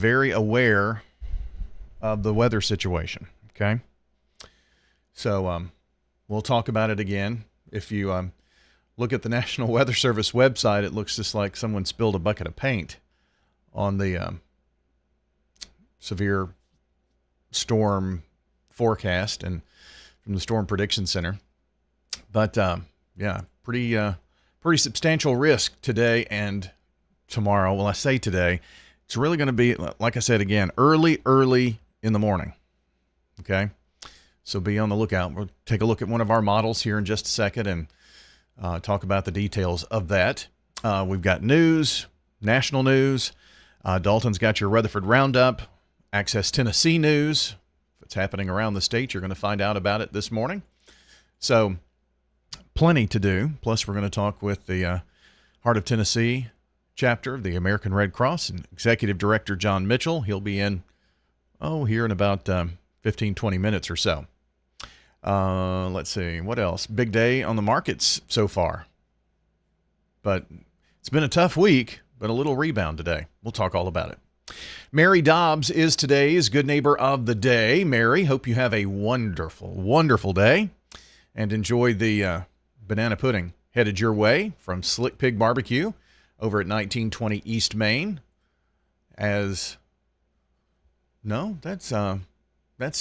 very aware of the weather situation, okay? So we'll talk about it again. If you look at the National Weather Service website, it looks just like someone spilled a bucket of paint on the severe storm forecast and from the Storm Prediction Center. But pretty substantial risk today and tomorrow. Well, I say today, it's really going to be, like I said again, early in the morning. Okay, so be on the lookout. We'll take a look at one of our models here in just a second and talk about the details of that. We've got news, national news. Dalton's got your Rutherford Roundup, Access Tennessee news. If it's happening around the state, you're going to find out about it this morning. So plenty to do. Plus, we're going to talk with the Heart of Tennessee chapter of the American Red Cross and Executive Director John Mitchell. He'll be in, here in about 15, 20 minutes or so. Let's see. What else? Big day on the markets so far. But it's been a tough week, but a little rebound today. We'll talk all about it. Mary Dobbs is today's Good Neighbor of the Day. Mary, hope you have a wonderful, wonderful day and enjoy the banana pudding headed your way from Slick Pig Barbecue over at 1920 East Main. That's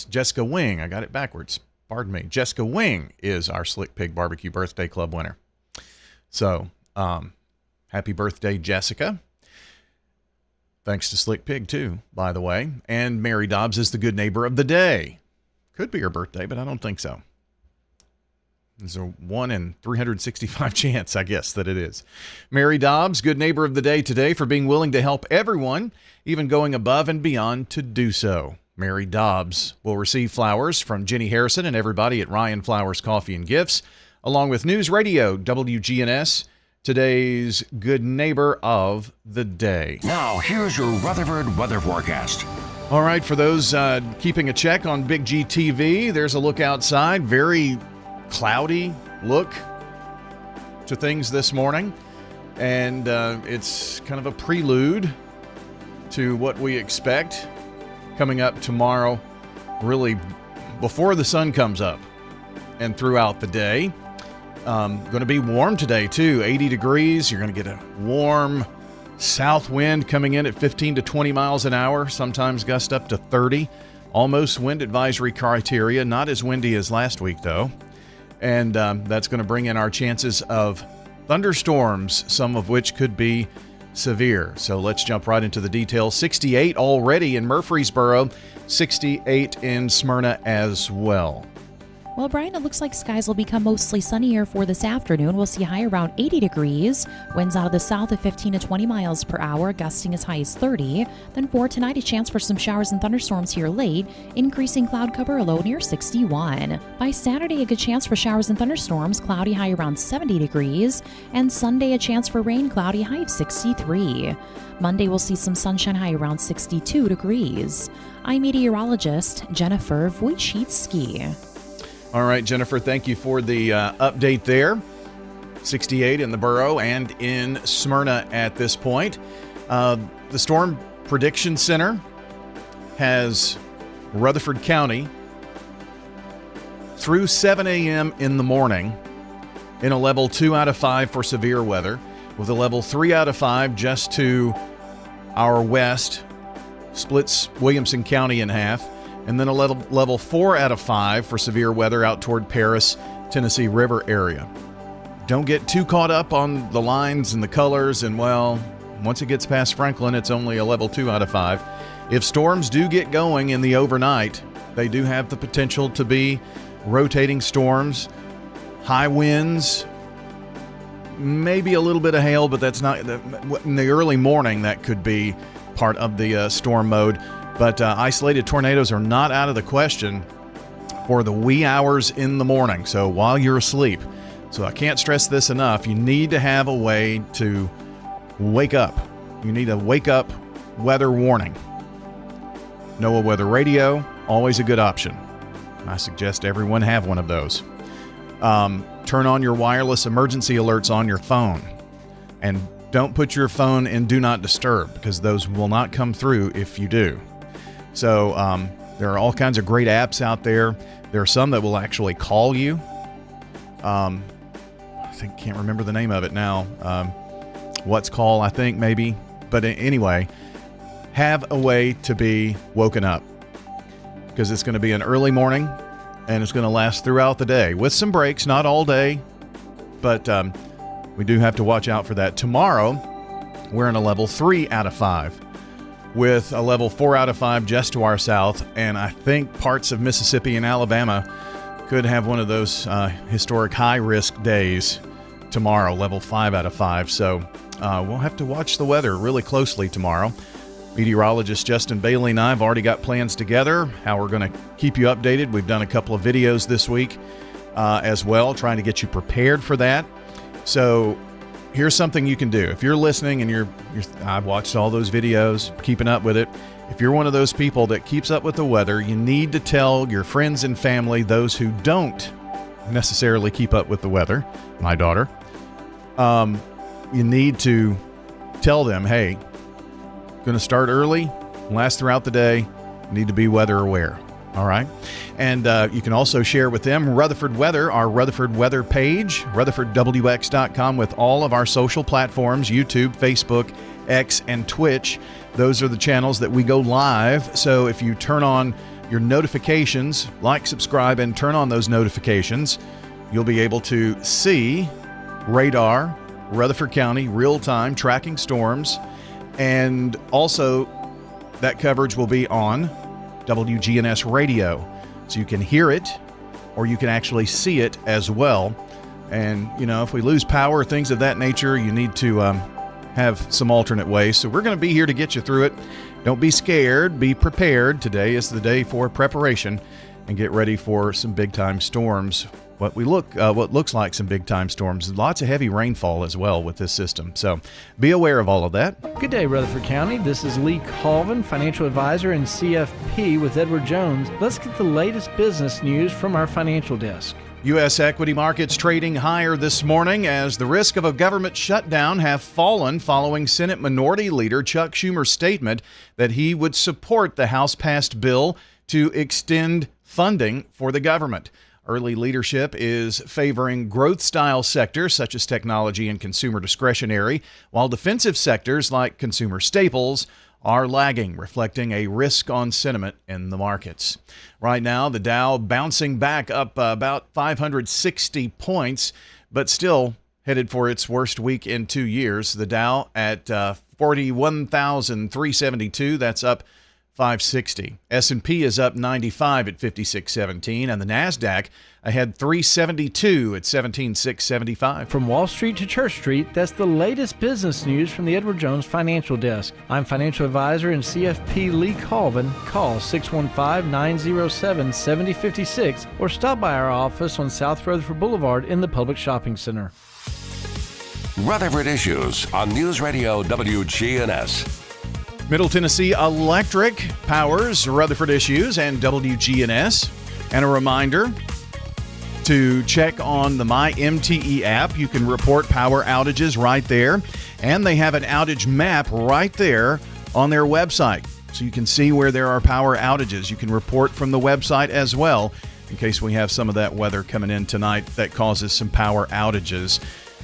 Jessica Wing. I got it backwards. Pardon me. Jessica Wing is our Slick Pig Barbecue Birthday Club winner. So, happy birthday, Jessica. Thanks to Slick Pig, too, by the way. And Mary Dobbs is the Good Neighbor of the Day. Could be her birthday, but I don't think so. There's a 1 in 365 chance, I guess, that it is. Mary Dobbs, Good Neighbor of the Day today for being willing to help everyone, even going above and beyond to do so. Mary Dobbs will receive flowers from Jenny Harrison and everybody at Ryan Flowers Coffee and Gifts, along with News Radio, WGNS, today's Good Neighbor of the Day. Now, here's your Rutherford weather forecast. All right, for those keeping a check on Big G TV, there's a look outside. Very cloudy look to things this morning, and it's kind of a prelude to what we expect coming up tomorrow, really before the sun comes up and throughout the day. Going to be warm today too, 80 degrees. You're going to get a warm south wind coming in at 15 to 20 miles an hour, sometimes gust up to 30. Almost wind advisory criteria, not as windy as last week though. And that's going to bring in our chances of thunderstorms, some of which could be severe. So let's jump right into the details. 68 already in Murfreesboro, 68 in Smyrna as well. Well, Brian, it looks like skies will become mostly sunny here for this afternoon. We'll see high around 80 degrees. Winds out of the south at 15 to 20 miles per hour, gusting as high as 30. Then for tonight, a chance for some showers and thunderstorms here late, increasing cloud cover, a low near 61. By Saturday, a good chance for showers and thunderstorms, cloudy high around 70 degrees. And Sunday, a chance for rain, cloudy high of 63. Monday, we'll see some sunshine high around 62 degrees. I'm meteorologist Jennifer Wojcicki. All right, Jennifer, thank you for the update there. 68 in the borough and in Smyrna at this point. The Storm Prediction Center has Rutherford County through 7 a.m. in the morning in a level 2 out of 5 for severe weather, with a level 3 out of 5 just to our west, splits Williamson County in half. And then a level 4 out of 5 for severe weather out toward Paris, Tennessee River area. Don't get too caught up on the lines and the colors, and well, once it gets past Franklin, it's only a level 2 out of 5. If storms do get going in the overnight, they do have the potential to be rotating storms, high winds, maybe a little bit of hail, but that's not, in the early morning, that could be part of the storm mode. But isolated tornadoes are not out of the question for the wee hours in the morning, so while you're asleep. So I can't stress this enough. You need to have a way to wake up. You need a wake-up weather warning. NOAA Weather Radio, always a good option. I suggest everyone have one of those. Turn on your wireless emergency alerts on your phone and don't put your phone in Do Not Disturb, because those will not come through if you do. So there are all kinds of great apps out there. There are some that will actually call you. Can't remember the name of it now. What's Call, I think, maybe. But anyway, have a way to be woken up, because it's going to be an early morning and it's going to last throughout the day with some breaks, not all day, but we do have to watch out for that. Tomorrow, we're in a level 3 out of 5 with a level 4 out of 5 just to our south, and I think parts of Mississippi and Alabama could have one of those historic high-risk days tomorrow, level 5 out of 5. So we'll have to watch the weather really closely tomorrow. Meteorologist Justin Bailey and I have already got plans together, how we're going to keep you updated. We've done a couple of videos this week as well, trying to get you prepared for that. So here's something you can do. If you're listening and I've watched all those videos, keeping up with it. If you're one of those people that keeps up with the weather, you need to tell your friends and family, those who don't necessarily keep up with the weather, my daughter, you need to tell them, hey, going to start early, last throughout the day, need to be weather aware. All right. And you can also share with them Rutherford Weather, our Rutherford Weather page, RutherfordWX.com, with all of our social platforms, YouTube, Facebook, X, and Twitch. Those are the channels that we go live. So if you turn on your notifications, like, subscribe, and turn on those notifications, you'll be able to see radar, Rutherford County, real-time tracking storms, and also that coverage will be on WGNS radio. So you can hear it, or you can actually see it as well. And, if we lose power, things of that nature, you need to have some alternate ways. So we're going to be here to get you through it. Don't be scared. Be prepared. Today is the day for preparation, and get ready for some big-time storms. What looks like some big-time storms. Lots of heavy rainfall as well with this system. So be aware of all of that. Good day, Rutherford County. This is Lee Colvin, financial advisor and CFP with Edward Jones. Let's get the latest business news from our financial desk. U.S. equity markets trading higher this morning as the risk of a government shutdown have fallen following Senate Minority Leader Chuck Schumer's statement that he would support the House-passed bill to extend funding for the government. Early leadership is favoring growth-style sectors such as technology and consumer discretionary, while defensive sectors like consumer staples are lagging, reflecting a risk-on sentiment in the markets. Right now, the Dow bouncing back up about 560 points, but still headed for its worst week in 2 years. The Dow at 41,372, that's up 560. S&P is up 95 at 5617, and the NASDAQ ahead 372 at 17,675. From Wall Street to Church Street, that's the latest business news from the Edward Jones Financial Desk. I'm financial advisor and CFP Lee Colvin. Call 615-907-7056 or stop by our office on South Rutherford Boulevard in the Public Shopping Center. Rutherford Issues on News Radio WGNS. Middle Tennessee Electric powers Rutherford Issues and WGNS. And a reminder to check on the MyMTE app. You can report power outages right there. And they have an outage map right there on their website. So you can see where there are power outages. You can report from the website as well, in case we have some of that weather coming in tonight that causes some power outages.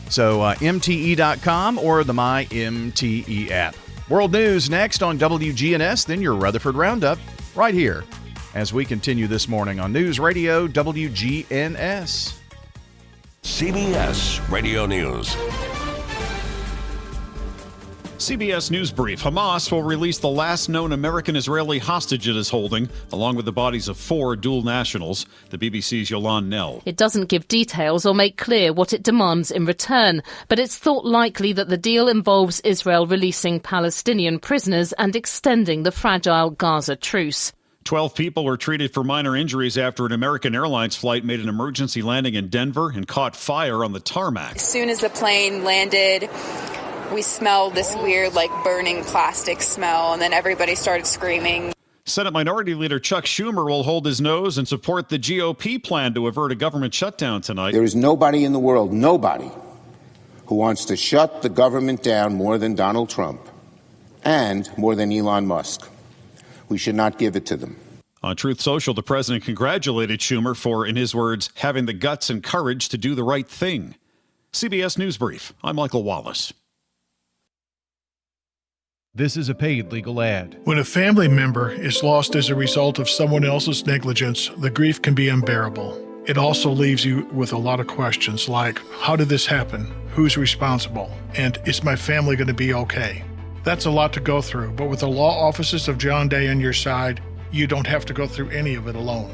So MTE.com or the MyMTE app. World news next on WGNS, then your Rutherford Roundup right here as we continue this morning on News Radio WGNS. CBS Radio News. CBS News Brief. Hamas will release the last known American-Israeli hostage it is holding, along with the bodies of 4 dual nationals. The BBC's Yolande Nell. It doesn't give details or make clear what it demands in return, but it's thought likely that the deal involves Israel releasing Palestinian prisoners and extending the fragile Gaza truce. 12 people were treated for minor injuries after an American Airlines flight made an emergency landing in Denver and caught fire on the tarmac. As soon as the plane landed, we smelled this weird, burning plastic smell, and then everybody started screaming. Senate Minority Leader Chuck Schumer will hold his nose and support the GOP plan to avert a government shutdown tonight. There is nobody in the world, nobody, who wants to shut the government down more than Donald Trump and more than Elon Musk. We should not give it to them. On Truth Social, the president congratulated Schumer for, in his words, having the guts and courage to do the right thing. CBS News Brief. I'm Michael Wallace. This is a paid legal ad. When a family member is lost as a result of someone else's negligence, the grief can be unbearable. It also leaves you with a lot of questions like, how did this happen? Who's responsible? And is my family going to be okay? That's a lot to go through, but with the law offices of John Day on your side, you don't have to go through any of it alone.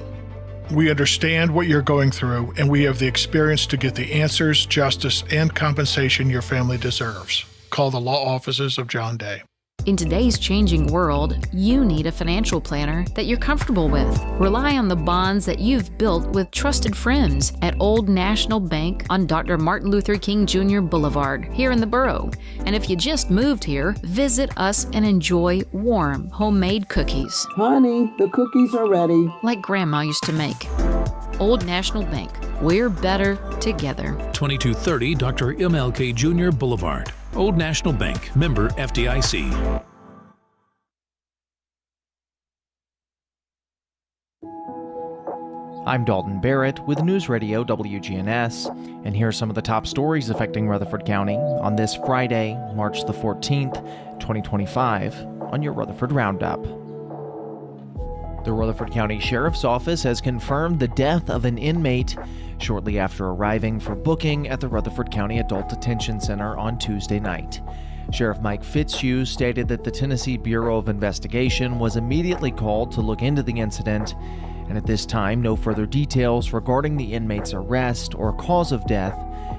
We understand what you're going through, and we have the experience to get the answers, justice, and compensation your family deserves. Call the law offices of John Day. In today's changing world, you need a financial planner that you're comfortable with. Rely on the bonds that you've built with trusted friends at Old National Bank on Dr. Martin Luther King Jr. Boulevard here in the borough. And if you just moved here, visit us and enjoy warm, homemade cookies. Honey, the cookies are ready. Like Grandma used to make. Old National Bank. We're better together. 2230 Dr. MLK Jr. Boulevard. Old National Bank, member FDIC. I'm Dalton Barrett with News Radio WGNS, and here are some of the top stories affecting Rutherford County on this Friday, March the 14th, 2025, on your Rutherford Roundup. The Rutherford County Sheriff's Office has confirmed the death of an inmate shortly after arriving for booking at the Rutherford County Adult Detention Center on Tuesday night. Sheriff Mike Fitzhugh stated that the Tennessee Bureau of Investigation was immediately called to look into the incident, and at this time, no further details regarding the inmate's arrest or cause of death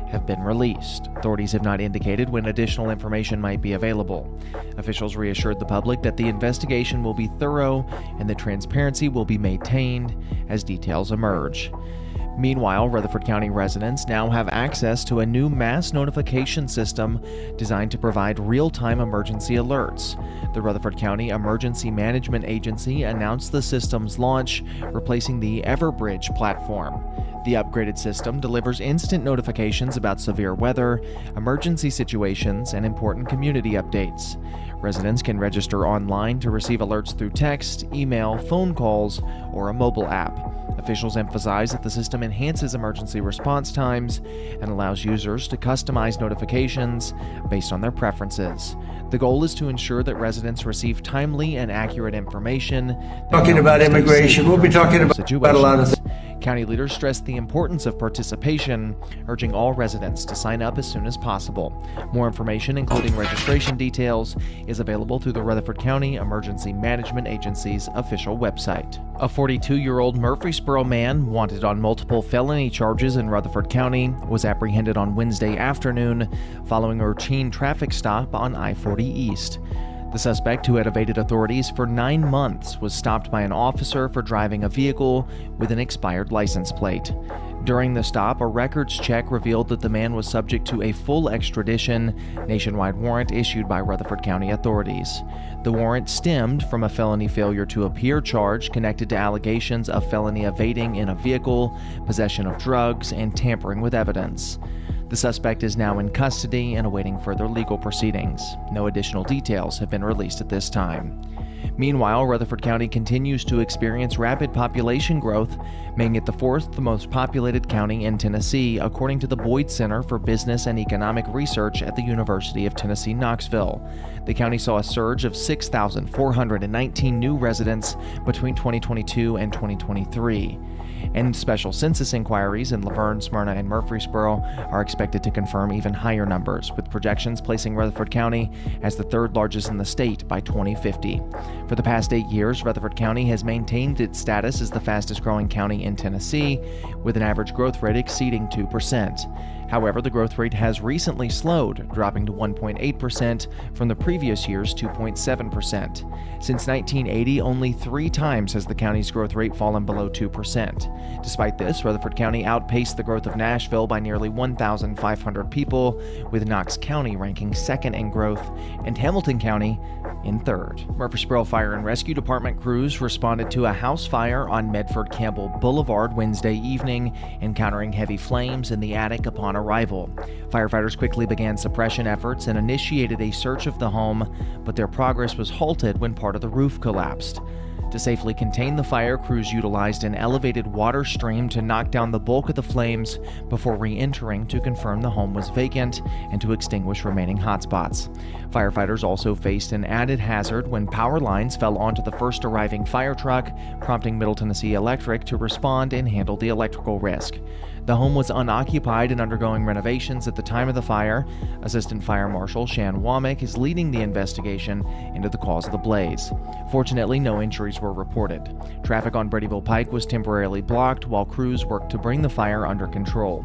have been released. Authorities have not indicated when additional information might be available. Officials reassured the public that the investigation will be thorough and that transparency will be maintained as details emerge. Meanwhile, Rutherford County residents now have access to a new mass notification system designed to provide real-time emergency alerts. The Rutherford County Emergency Management Agency announced the system's launch, replacing the Everbridge platform. The upgraded system delivers instant notifications about severe weather, emergency situations, and important community updates. Residents can register online to receive alerts through text, email, phone calls, or a mobile app. Officials emphasize that the system enhances emergency response times and allows users to customize notifications based on their preferences. The goal is to ensure that residents receive timely and accurate information. Talking about immigration, we'll be talking about a lot of things. County leaders stressed the importance of participation, urging all residents to sign up as soon as possible. More information, including registration details, is available through the Rutherford County Emergency Management Agency's official website. A 42-year-old Murfreesboro man, wanted on multiple felony charges in Rutherford County, was apprehended on Wednesday afternoon following a routine traffic stop on I-40 East. The suspect, who had evaded authorities for 9 months, was stopped by an officer for driving a vehicle with an expired license plate. During the stop, a records check revealed that the man was subject to a full extradition nationwide warrant issued by Rutherford County authorities. The warrant stemmed from a felony failure to appear charge connected to allegations of felony evading in a vehicle, possession of drugs, and tampering with evidence. The suspect is now in custody and awaiting further legal proceedings. No additional details have been released at this time. Meanwhile, Rutherford County continues to experience rapid population growth, making it the fourth most populated county in Tennessee, according to the Boyd Center for Business and Economic Research at the University of Tennessee, Knoxville. The county saw a surge of 6,419 new residents between 2022 and 2023. And special census inquiries in Laverne, Smyrna, and Murfreesboro are expected to confirm even higher numbers, with projections placing Rutherford County as the third largest in the state by 2050. For the past 8 years, Rutherford County has maintained its status as the fastest growing county in Tennessee, with an average growth rate exceeding 2%. However, the growth rate has recently slowed, dropping to 1.8% from the previous year's 2.7%. Since 1980, only 3 times has the county's growth rate fallen below 2%. Despite this, Rutherford County outpaced the growth of Nashville by nearly 1,500 people, with Knox County ranking second in growth and Hamilton County in third. Murfreesboro Fire and Rescue Department crews responded to a house fire on Medford Campbell Boulevard Wednesday evening, encountering heavy flames in the attic upon arrival. Firefighters quickly began suppression efforts and initiated a search of the home, but their progress was halted when part of the roof collapsed. To safely contain the fire, crews utilized an elevated water stream to knock down the bulk of the flames before re-entering to confirm the home was vacant and to extinguish remaining hotspots. Firefighters also faced an added hazard when power lines fell onto the first arriving fire truck, prompting Middle Tennessee Electric to respond and handle the electrical risk. The home was unoccupied and undergoing renovations at the time of the fire. Assistant Fire Marshal Shan Womack is leading the investigation into the cause of the blaze. Fortunately, no injuries were reported. Traffic on Bradyville Pike was temporarily blocked while crews worked to bring the fire under control.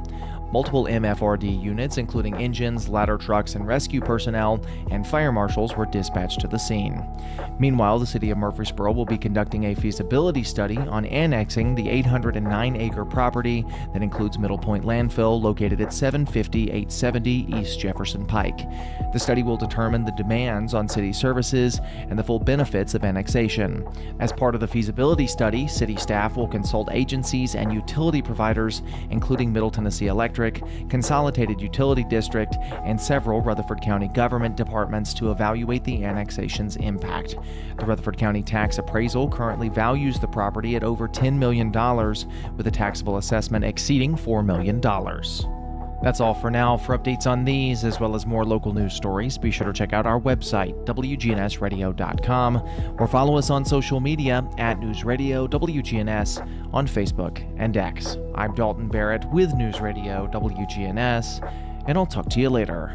Multiple MFRD units, including engines, ladder trucks, and rescue personnel, and fire marshals were dispatched to the scene. Meanwhile, the city of Murfreesboro will be conducting a feasibility study on annexing the 809-acre property that includes Middle Point Landfill, located at 750-870 East Jefferson Pike. The study will determine the demands on city services and the full benefits of annexation. As part of the feasibility study, city staff will consult agencies and utility providers, including Middle Tennessee Electric, Consolidated Utility District, and several Rutherford County government departments to evaluate the annexation's impact. The Rutherford County tax appraisal currently values the property at over $10 million, with a taxable assessment exceeding $4 million. That's all for now. For updates on these, as well as more local news stories, be sure to check out our website, wgnsradio.com, or follow us on social media at News Radio WGNS on Facebook and X. I'm Dalton Barrett with News Radio WGNS, and I'll talk to you later.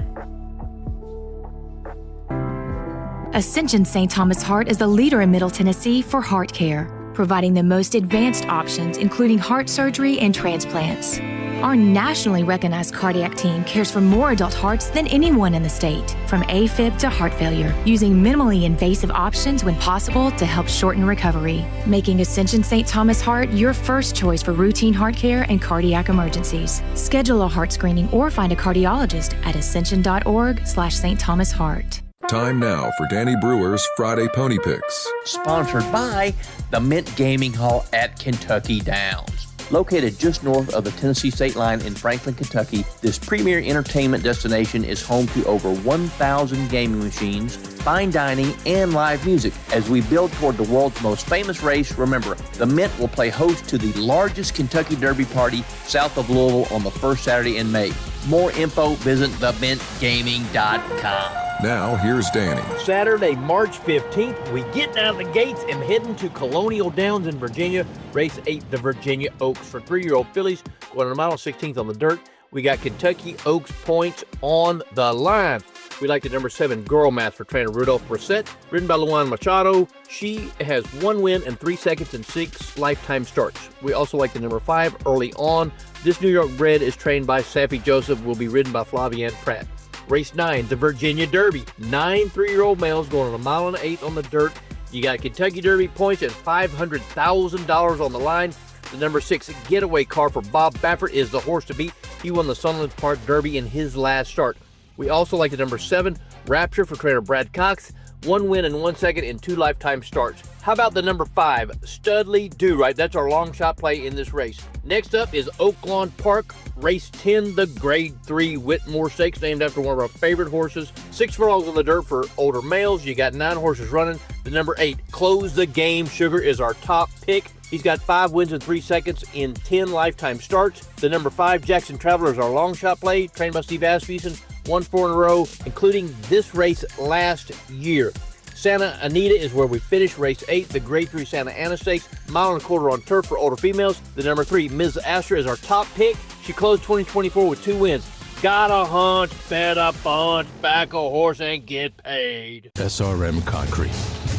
Ascension St. Thomas Heart is the leader in Middle Tennessee for heart care, providing the most advanced options, including heart surgery and transplants. Our nationally recognized cardiac team cares for more adult hearts than anyone in the state, from AFib to heart failure, using minimally invasive options when possible to help shorten recovery, making Ascension St. Thomas Heart your first choice for routine heart care and cardiac emergencies. Schedule a heart screening or find a cardiologist at ascension.org/St. Thomas Heart. Time now for Danny Brewer's Friday Pony Picks. Sponsored by the Mint Gaming Hall at Kentucky Downs. Located just north of the Tennessee state line in Franklin, Kentucky, this premier entertainment destination is home to over 1,000 gaming machines, fine dining, and live music. As we build toward the world's most famous race, remember, the Mint will play host to the largest Kentucky Derby party south of Louisville on the first Saturday in May. More info, visit themintgaming.com. Now, here's Danny. Saturday, March 15th, we get out of the gates and heading to Colonial Downs in Virginia. Race 8, the Virginia Oaks for 3-year-old fillies, going a mile 16th on the dirt. We got Kentucky Oaks points on the line. We like the number 7, Girl Math for trainer Rudolph Brissett, ridden by Luan Machado. She has 1 win and 3 seconds in 6 lifetime starts. We also like the number 5, Early On. This New York bred is trained by Safi Joseph, will be ridden by Flavian Pratt. Race 9, the Virginia Derby. 9 3-year-old males going a mile and 8 on the dirt. You got Kentucky Derby points and $500,000 on the line. The number 6 Getaway Car for Bob Baffert is the horse to beat. He won the Sunland Park Derby in his last start. We also like the number 7 Rapture for trainer Brad Cox. 1 win and 1 second in 2 lifetime starts. How about the number 5 Studley Do Right? That's our long shot play in this race. Next up is Oaklawn Park, race 10, the Grade 3 Whitmore Stakes, named after one of our favorite horses. 6 furlongs on the dirt for older males. You got 9 horses running. The number 8, Close the Game Sugar, is our top pick. He's got 5 wins and 3 seconds in 10 lifetime starts. The number 5, Jackson Traveler, is our long shot play, trained by Steve Asmussen. 1 4 in a row, including this race last year. Santa Anita is where we finish race 8, the Grade 3 Santa Ana Stakes, 1.25 miles on turf for older females. The number 3, Ms. Astra, is our top pick. She closed 2024 with 2 wins. Got a hunch, bet a bunch, back a horse and get paid. SRM Concrete.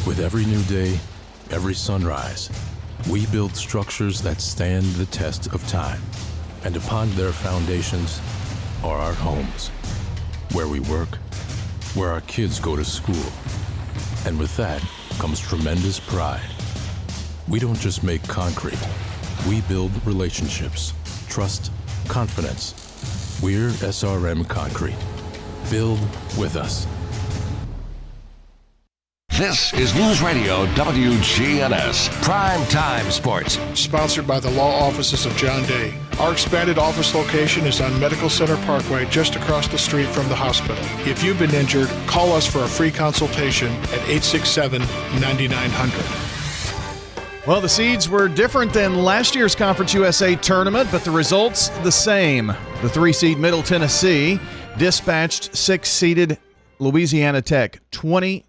With every new day, every sunrise, we build structures that stand the test of time. And upon their foundations are our homes, where we work, where our kids go to school. And with that comes tremendous pride. We don't just make concrete. We build relationships, trust, confidence. We're SRM Concrete. Build with us. This is News Radio WGNS, Prime Time Sports. Sponsored by the law offices of John Day. Our expanded office location is on Medical Center Parkway, just across the street from the hospital. If you've been injured, call us for a free consultation at 867-9900. Well, the seeds were different than last year's Conference USA tournament, but the results the same. The 3-seed Middle Tennessee dispatched 6-seeded Louisiana Tech, 20-12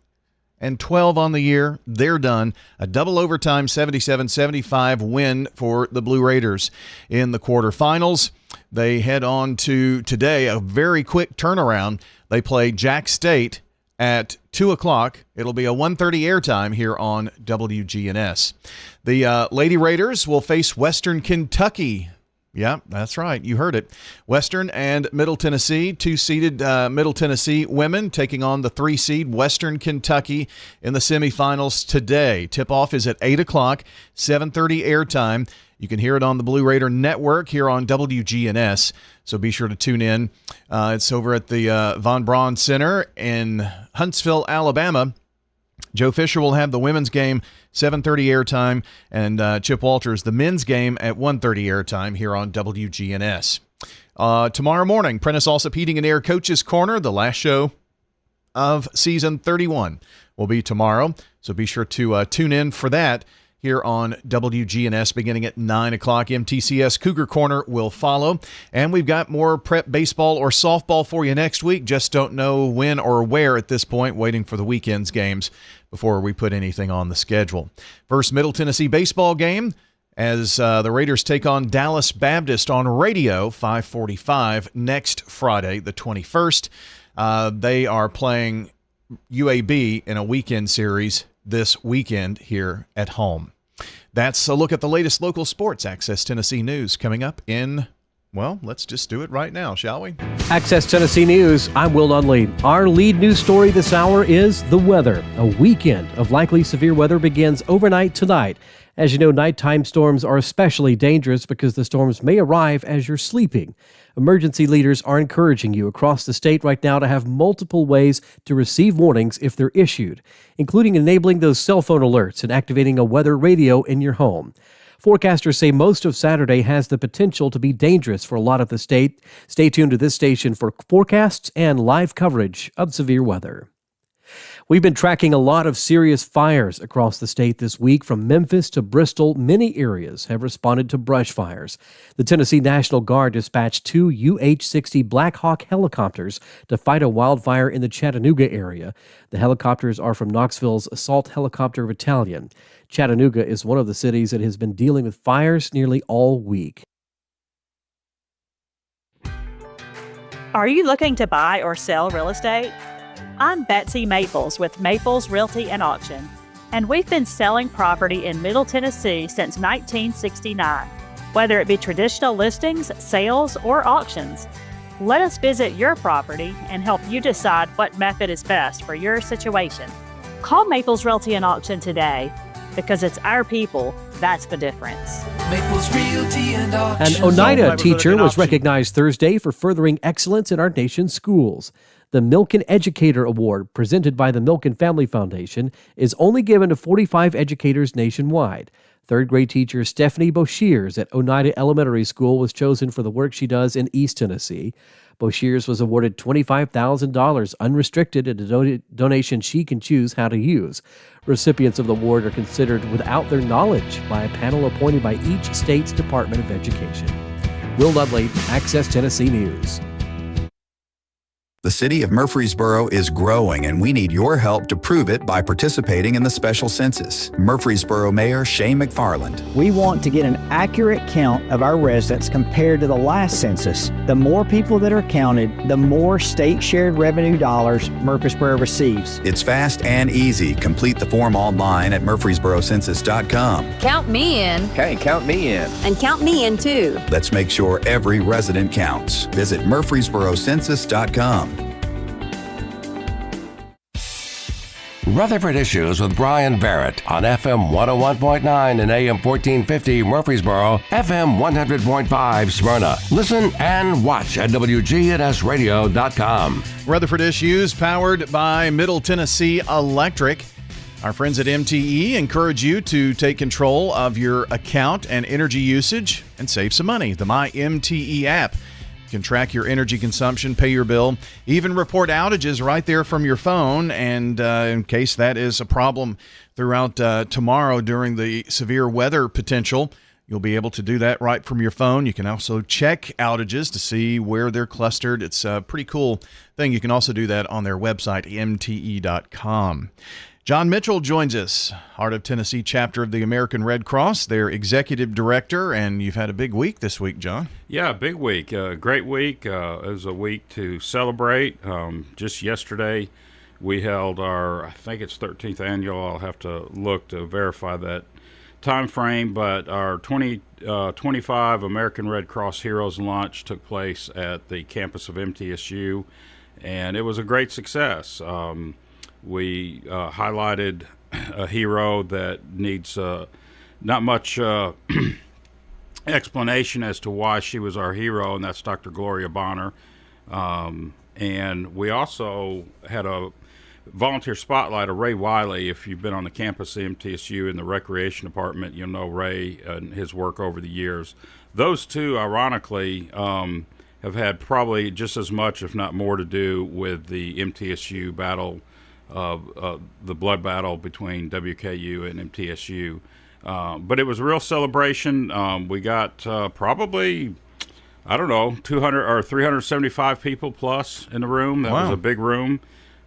on the year. They're done. A double overtime 77-75 win for the Blue Raiders in the quarterfinals. They head on to today, a very quick turnaround. They play Jack State at 2 o'clock. It'll be a 1:30 airtime here on WGNS. The Lady Raiders will face Western Kentucky. Yeah, that's right. You heard it. Western and Middle Tennessee, 2-seeded Middle Tennessee women taking on the 3-seed Western Kentucky in the semifinals today. Tip-off is at 8 o'clock, 7:30 airtime. You can hear it on the Blue Raider Network here on WGNS, so be sure to tune in. It's over at the Von Braun Center in Huntsville, Alabama. Joe Fisher will have the women's game 7:30 airtime, and Chip Walters the men's game at 1:30 airtime here on WGNS. Tomorrow morning, Prentice Allsup Heating and Air Coaches Corner, the last show of season 31, will be tomorrow, so be sure to tune in for that here on WGNS beginning at 9 o'clock. MTCS Cougar Corner will follow. And we've got more prep baseball or softball for you next week. Just don't know when or where at this point, waiting for the weekend's games before we put anything on the schedule. First Middle Tennessee baseball game as the Raiders take on Dallas Baptist on radio, 5:45 next Friday, the 21st. They are playing UAB in a weekend series this weekend here at home. That's a look at the latest local sports. Access Tennessee News coming up in, well, let's just do it right now, shall we? Access Tennessee News, I'm Will Dudley. Our lead news story this hour is the weather. A weekend of likely severe weather begins overnight tonight. As you know, nighttime storms are especially dangerous because the storms may arrive as you're sleeping. Emergency leaders are encouraging you across the state right now to have multiple ways to receive warnings if they're issued, including enabling those cell phone alerts and activating a weather radio in your home. Forecasters say most of Saturday has the potential to be dangerous for a lot of the state. Stay tuned to this station for forecasts and live coverage of severe weather. We've been tracking a lot of serious fires across the state this week. From Memphis to Bristol, many areas have responded to brush fires. The Tennessee National Guard dispatched 2 UH-60 Black Hawk helicopters to fight a wildfire in the Chattanooga area. The helicopters are from Knoxville's Assault Helicopter Battalion. Chattanooga is one of the cities that has been dealing with fires nearly all week. Are you looking to buy or sell real estate? I'm Betsy Maples with Maples Realty and Auction, and we've been selling property in Middle Tennessee since 1969. Whether it be traditional listings, sales, or auctions, let us visit your property and help you decide what method is best for your situation. Call Maples Realty and Auction today, because it's our people that's the difference. Maples Realty and Auction. An Oneida teacher was recognized Thursday for furthering excellence in our nation's schools. The Milken Educator Award, presented by the Milken Family Foundation, is only given to 45 educators nationwide. Third-grade teacher Stephanie Boshears at Oneida Elementary School was chosen for the work she does in East Tennessee. Boshears was awarded $25,000 unrestricted at a donation she can choose how to use. Recipients of the award are considered without their knowledge by a panel appointed by each state's Department of Education. Will Dudley, Access Tennessee News. The city of Murfreesboro is growing, and we need your help to prove it by participating in the special census. Murfreesboro Mayor Shane McFarland. We want to get an accurate count of our residents compared to the last census. The more people that are counted, the more state shared revenue dollars Murfreesboro receives. It's fast and easy. Complete the form online at murfreesborocensus.com. Count me in. Okay, count me in. And count me in too. Let's make sure every resident counts. Visit murfreesborocensus.com. Rutherford Issues with Brian Barrett on FM 101.9 and AM 1450 Murfreesboro, FM 100.5 Smyrna. Listen and watch at wgnsradio.com. Rutherford Issues powered by Middle Tennessee Electric. Our friends at MTE encourage you to take control of your account and energy usage and save some money. The My MTE app. You can track your energy consumption, pay your bill, even report outages right there from your phone. And in case that is a problem throughout tomorrow during the severe weather potential, you'll be able to do that right from your phone. You can also check outages to see where they're clustered. It's a pretty cool thing. You can also do that on their website, mte.com. John Mitchell joins us, Heart of Tennessee chapter of the American Red Cross, their executive director, and you've had a big week this week, John. Yeah, big week. Great week. It was a week to celebrate. Just yesterday, we held our, I think it's 13th annual. I'll have to look to verify that time frame, but our 2025 American Red Cross Heroes Lunch took place at the campus of MTSU, and it was a great success. We highlighted a hero that needs not much explanation as to why she was our hero, and that's Dr. Gloria Bonner. And we also had a volunteer spotlight of Ray Wiley. If you've been on the campus of MTSU in the recreation department, you'll know Ray and his work over the years. Those two, ironically, have had probably just as much, if not more, to do with the MTSU battle, the blood battle between WKU and MTSU. But it was a real celebration. We got probably, I don't know, 200 or 375 people plus in the room. That was a big room.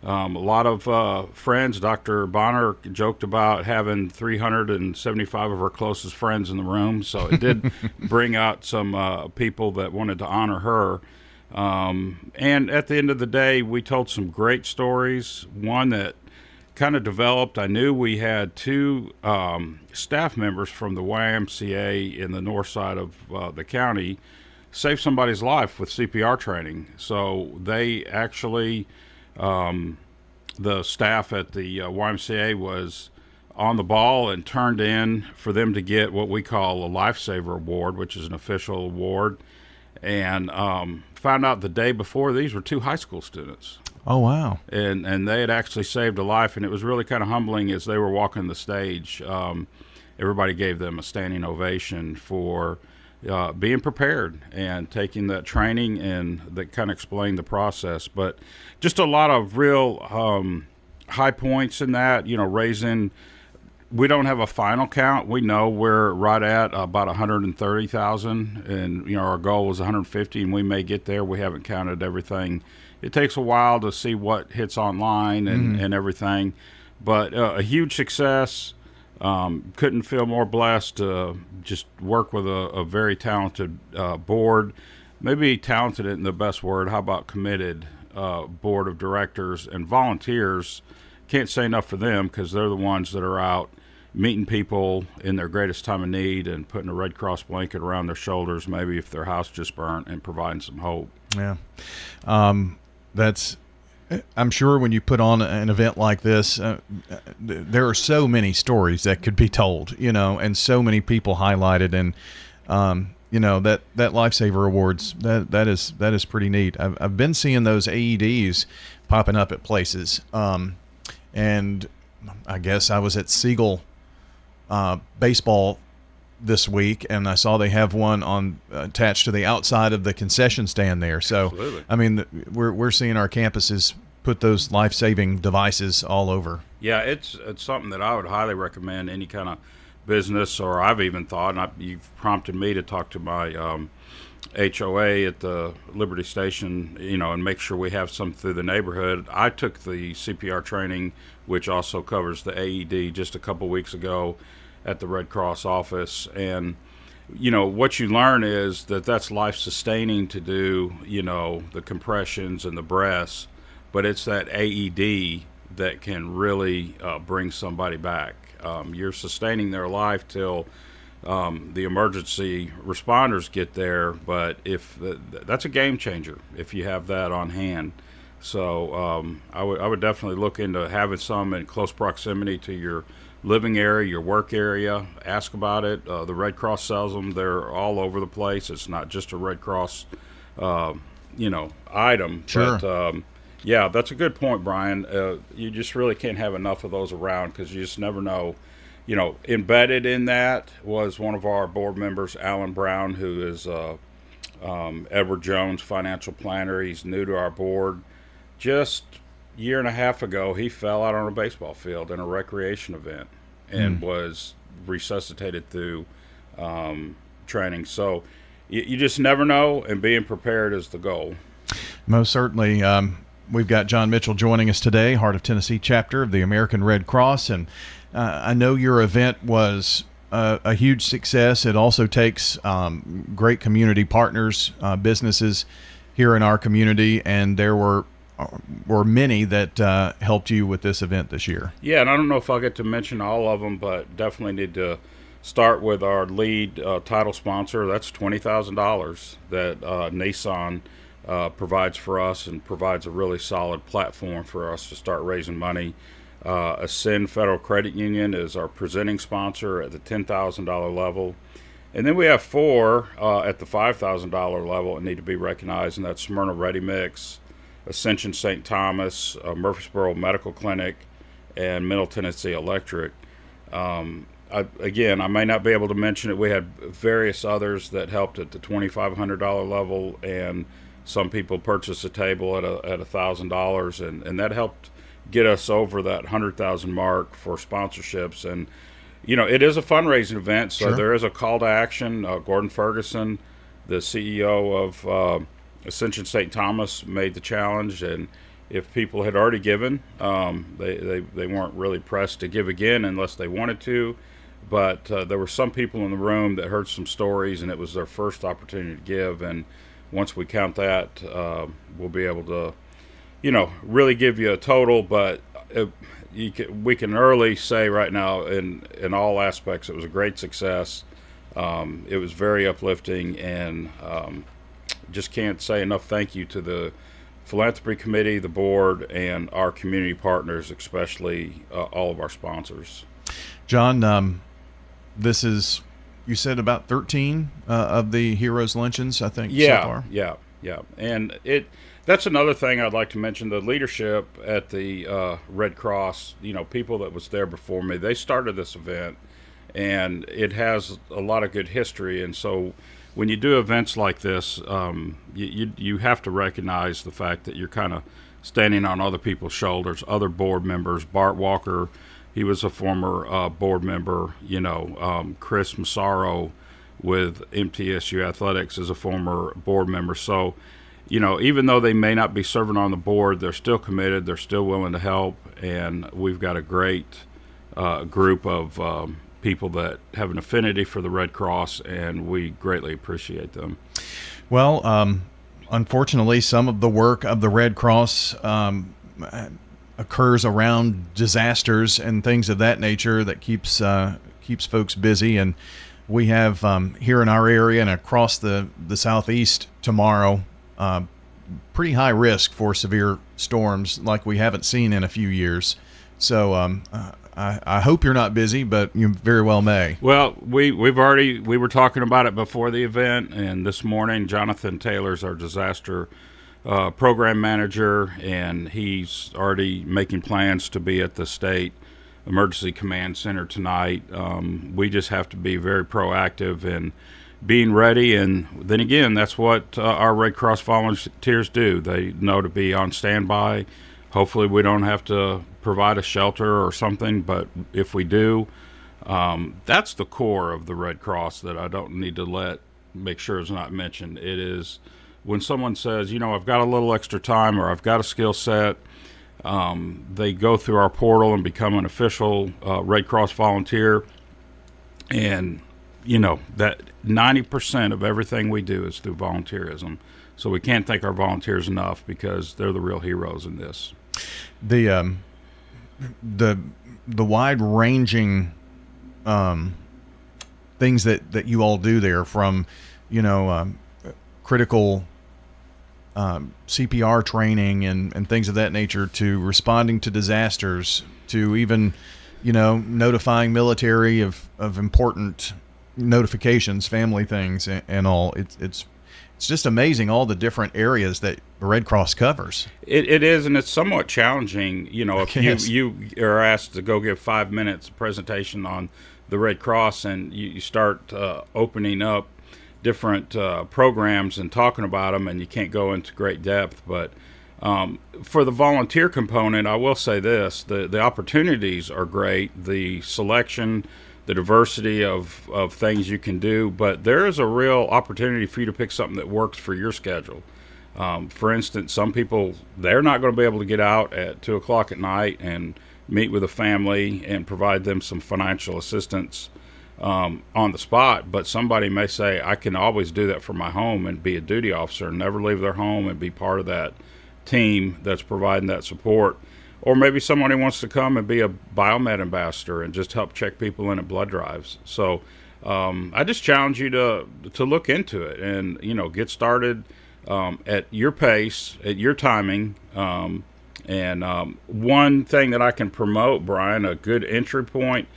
A lot of friends. Dr. Bonner joked about having 375 of her closest friends in the room, so it did bring out some people that wanted to honor her. And at the end of the day, we told some great stories. One that kind of developed, I knew we had two staff members from the YMCA in the north side of the county save somebody's life with CPR training. So they actually... the staff at the YMCA was on the ball and turned in for them to get what we call a Lifesaver Award, which is an official award, and found out the day before these were two high school students. Oh, wow. And they had actually saved a life, and it was really kind of humbling as they were walking the stage. Everybody gave them a standing ovation for being prepared and taking that training, and that kind of explained the process. But just a lot of real high points in that, raising. We don't have a final count. We know we're right at about 130,000, and our goal was 150, and we may get there. We haven't counted everything. It takes a while to see what hits online and everything, but a huge success. Couldn't feel more blessed to just work with a very talented board. Maybe talented isn't the best word. How about committed board of directors and volunteers? Can't say enough for them, because they're the ones that are out meeting people in their greatest time of need and putting a Red Cross blanket around their shoulders, maybe if their house just burnt, and providing some hope. Yeah. I'm sure when you put on an event like this, there are so many stories that could be told, and so many people highlighted, and that Lifesaver Awards, that is pretty neat. I've been seeing those AEDs popping up at places, and I guess I was at Siegel baseball this week, and I saw they have one attached to the outside of the concession stand there. So, absolutely. I mean, we're seeing our campuses put those life-saving devices all over. Yeah, it's something that I would highly recommend any kind of business, or I've even thought, and you've prompted me to talk to my HOA at the Liberty Station, and make sure we have some through the neighborhood. I took the CPR training, which also covers the AED, just a couple weeks ago at the Red Cross office, and what you learn is that that's life-sustaining to do, the compressions and the breaths, but it's that AED that can really bring somebody back. You're sustaining their life till the emergency responders get there, but that's a game changer if you have that on hand. So I would definitely look into having some in close proximity to your living area, your work area. Ask about it. The Red Cross sells them. They're all over the place. It's not just a Red Cross, item. Sure. But Yeah, that's a good point, Brian. You just really can't have enough of those around because you just never know. Embedded in that was one of our board members, Alan Brown, who is Edward Jones financial planner. He's new to our board. Just a year and a half ago, he fell out on a baseball field in a recreation event and was resuscitated through training. So you just never know, and being prepared is the goal. Most certainly. We've got John Mitchell joining us today, Heart of Tennessee chapter of the American Red Cross. And I know your event was a huge success. It also takes great community partners, businesses here in our community, and there were many that helped you with this event this year. Yeah, and I don't know if I'll get to mention all of them, but definitely need to start with our lead title sponsor. That's $20,000 that Nissan provides for us, and provides a really solid platform for us to start raising money. Ascend Federal Credit Union is our presenting sponsor at the $10,000 level. And then we have four at the $5,000 level that need to be recognized, and that's Smyrna Ready Mix, Ascension St. Thomas, Murfreesboro Medical Clinic, and Middle Tennessee Electric. Again, I may not be able to mention it. We had various others that helped at the $2,500 level, and some people purchased a table at $1,000, and that helped get us over that 100,000 mark for sponsorships. And it is a fundraising event, so there is a call to action. Gordon Ferguson, the CEO of Ascension St. Thomas, made the challenge, and if people had already given, they weren't really pressed to give again unless they wanted to. But there were some people in the room that heard some stories, and it was their first opportunity to give. And once we count that, we'll be able to, really give you a total. But we can early say right now, in all aspects, it was a great success. It was very uplifting, and just can't say enough thank you to the Philanthropy Committee, the board, and our community partners, especially all of our sponsors. John, this is, you said about 13 of the Heroes Luncheons, I think, so far? Yeah. And that's another thing I'd like to mention. The leadership at the Red Cross, people that was there before me, they started this event, and it has a lot of good history. And so when you do events like this, you have to recognize the fact that you're kind of standing on other people's shoulders, other board members. Bart Walker, he was a former board member. Chris Massaro with MTSU Athletics is a former board member. So, even though they may not be serving on the board, they're still committed. They're still willing to help. And we've got a great group of people that have an affinity for the Red Cross, and we greatly appreciate them. Well, unfortunately, some of the work of the Red Cross occurs around disasters and things of that nature that keeps folks busy. And we have here in our area and across the Southeast tomorrow pretty high risk for severe storms like we haven't seen in a few years. So I hope you're not busy, but you very well may. Well, we were talking about it before the event, and this morning Jonathan Taylor's our disaster program manager, and he's already making plans to be at the State Emergency Command Center tonight. We just have to be very proactive in being ready, and then again, that's what our Red Cross volunteers do. They know to be on standby. Hopefully we don't have to provide a shelter or something, but if we do, that's the core of the Red Cross that I don't need to make sure is not mentioned. It is when someone says, I've got a little extra time or I've got a skill set, they go through our portal and become an official Red Cross volunteer. And, that 90% of everything we do is through volunteerism. So we can't thank our volunteers enough because they're the real heroes in this. The wide-ranging things that you all do there, from critical CPR training and things of that nature, to responding to disasters, to even notifying military of important notifications, family things, and all. It's it's just amazing all the different areas that the Red Cross covers. It is, and it's somewhat challenging. You know, if Yes. you are asked to go give 5 minutes presentation on the Red Cross, and you start opening up different programs and talking about them, and you can't go into great depth. But for the volunteer component, I will say this: the opportunities are great, the selection, the diversity of things you can do, but there is a real opportunity for you to pick something that works for your schedule. For instance, some people, they're not going to be able to get out at 2 o'clock at night and meet with a family and provide them some financial assistance on the spot, but somebody may say, I can always do that from my home and be a duty officer and never leave their home and be part of that team that's providing that support. Or maybe somebody wants to come and be a biomed ambassador and just help check people in at blood drives. So I just challenge you to look into it and, you know, get started at your pace, at your timing. And one thing that I can promote, Brian, a good entry point,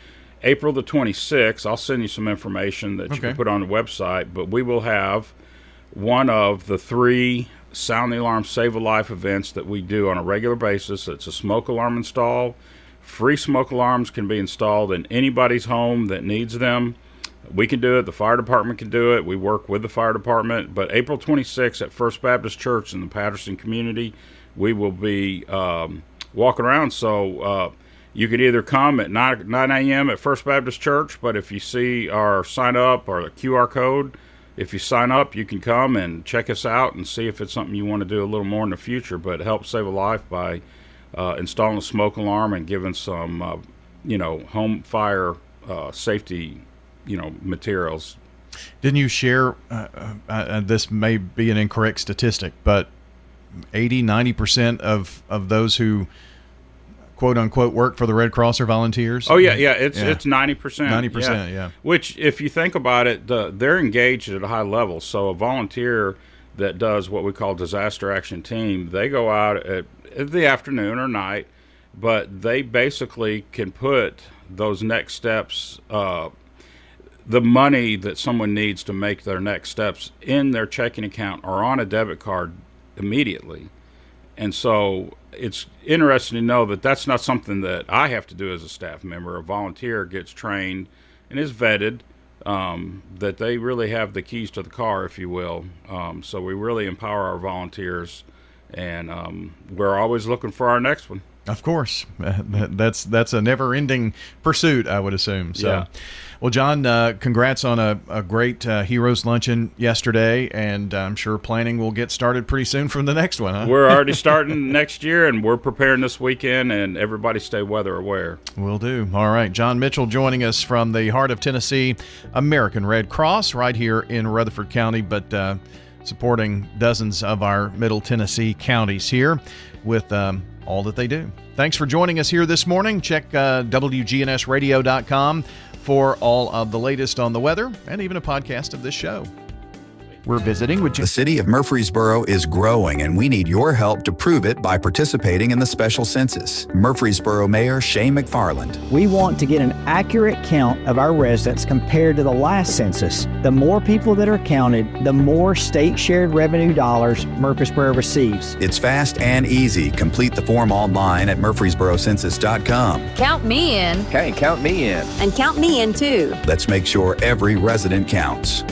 April the 26th, I'll send you some information that you can put on the website, but we will have one of the 3 Sound the Alarm Save a Life events that we do on a regular basis. It's a smoke alarm install. Free smoke alarms can be installed in anybody's home that needs them. We can do it. The fire department can do it. We work with the fire department. But April 26th at First Baptist Church in the Patterson community, we will be walking around. So you could either come at 9 a.m. at First Baptist Church, but if you see our sign up or the QR code, if you sign up, you can come and check us out and see if it's something you want to do a little more in the future. But help save a life by installing a smoke alarm and giving some, home fire safety, materials. Didn't you share, this may be an incorrect statistic, but 80-90% of those who quote unquote work for the Red Cross are volunteers? Oh yeah, it's 90%. 90%, yeah. Which, if you think about it, they're engaged at a high level. So a volunteer that does what we call disaster action team, they go out at the afternoon or night, but they basically can put those next steps, the money that someone needs to make their next steps in their checking account or on a debit card immediately. And so it's interesting to know that that's not something that I have to do as a staff member. A volunteer gets trained and is vetted, that they really have the keys to the car, if you will. So we really empower our volunteers, and we're always looking for our next one. Of course. That's a never-ending pursuit, I would assume. So, yeah. Well, John, congrats on a great Heroes Luncheon yesterday, and I'm sure planning will get started pretty soon from the next one, huh? We're already starting next year, and we're preparing this weekend, and everybody stay weather aware. Will do. All right. John Mitchell joining us from the heart of Tennessee, American Red Cross, right here in Rutherford County, but supporting dozens of our Middle Tennessee counties here with all that they do. Thanks for joining us here this morning. Check wgnsradio.com for all of the latest on the weather and even a podcast of this show. We're visiting with the city of Murfreesboro is growing, and we need your help to prove it by participating in the special census. Murfreesboro Mayor Shane McFarland. We want to get an accurate count of our residents compared to the last census. The more people that are counted, the more state shared revenue dollars Murfreesboro receives. It's fast and easy. Complete the form online at murfreesborocensus.com. Count me in. Okay, count me in. And count me in too. Let's make sure every resident counts.